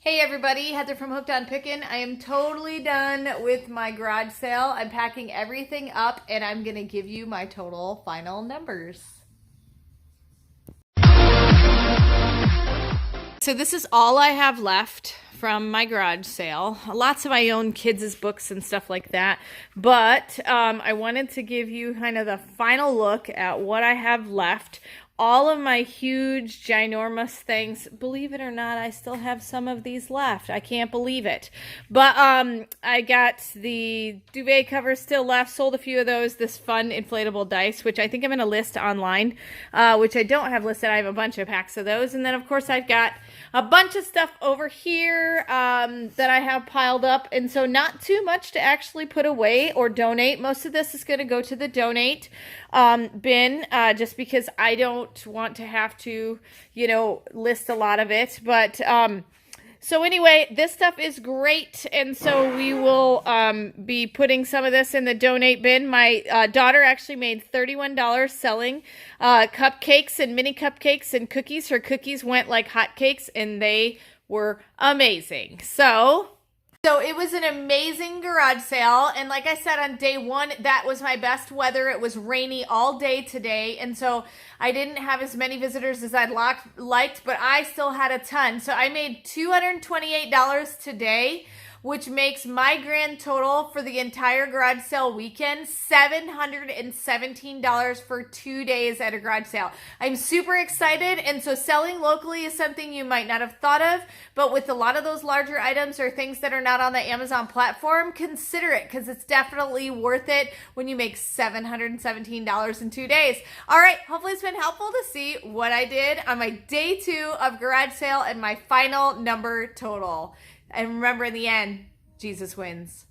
Hey everybody, Heather from Hooked on Pickin. I am totally done with my garage sale. I'm packing everything up and I'm going to give you my total final numbers. So this is all I have left from my garage sale. Lots of my own kids' books and stuff like that. But I wanted to give you kind of the final look at what I have left. All of my huge, ginormous things, believe it or not, I still have some of these left. I can't believe it. But I got the duvet covers still left, sold a few of those, this fun inflatable dice, which I think I'm going to list online, which I don't have listed. I have a bunch of packs of those. And then, of course, I've got a bunch of stuff over here that I have piled up. And so not too much to actually put away or donate. Most of this is going to go to the donate bin just because I don't want to have to, list a lot of it. But so anyway, this stuff is great. And so we will be putting some of this in the donate bin. My daughter actually made $31 selling cupcakes and mini cupcakes and cookies. Her cookies went like hotcakes and they were amazing. So it was an amazing garage sale, and like I said on day one, that was my best weather. It was rainy all day today, and so I didn't have as many visitors as I'd liked, but I still had a ton. So I made $228 today, which makes my grand total for the entire garage sale weekend $717 for 2 days at a garage sale. I'm super excited, and so selling locally is something you might not have thought of, but with a lot of those larger items or things that are not on the Amazon platform, consider it because it's definitely worth it when you make $717 in 2 days. All right, hopefully it's been helpful to see what I did on my day 2 of garage sale and my final number total. And remember, in the end, Jesus wins.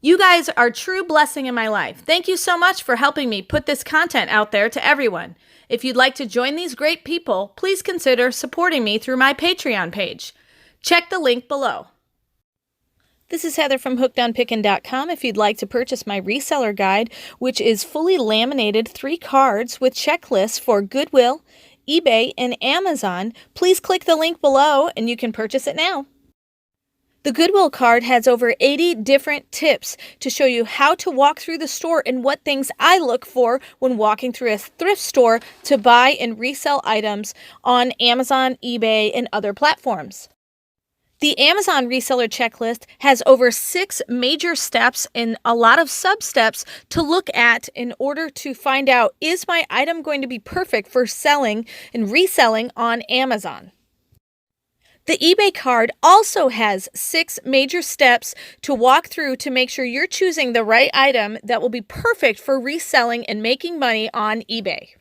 You guys are a true blessing in my life. Thank you so much for helping me put this content out there to everyone. If you'd like to join these great people, please consider supporting me through my Patreon page. Check the link below. This is Heather from hookedonpickin.com. If you'd like to purchase my reseller guide, which is fully laminated 3 cards with checklists for Goodwill, eBay, and Amazon, please click the link below and you can purchase it now. The Goodwill card has over 80 different tips to show you how to walk through the store and what things I look for when walking through a thrift store to buy and resell items on Amazon, eBay, and other platforms. The Amazon Reseller Checklist has over 6 major steps and a lot of sub-steps to look at in order to find out, is my item going to be perfect for selling and reselling on Amazon? The eBay card also has 6 major steps to walk through to make sure you're choosing the right item that will be perfect for reselling and making money on eBay.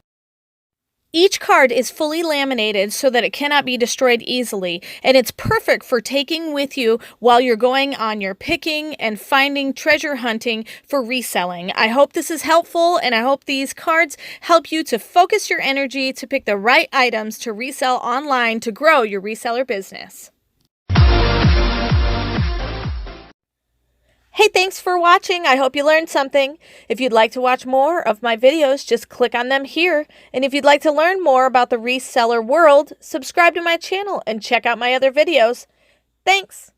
Each card is fully laminated so that it cannot be destroyed easily, and it's perfect for taking with you while you're going on your picking and finding treasure hunting for reselling. I hope this is helpful, and I hope these cards help you to focus your energy to pick the right items to resell online to grow your reseller business. Hey, thanks for watching. I hope you learned something. If you'd like to watch more of my videos, just click on them here. And if you'd like to learn more about the reseller world, subscribe to my channel and check out my other videos. Thanks.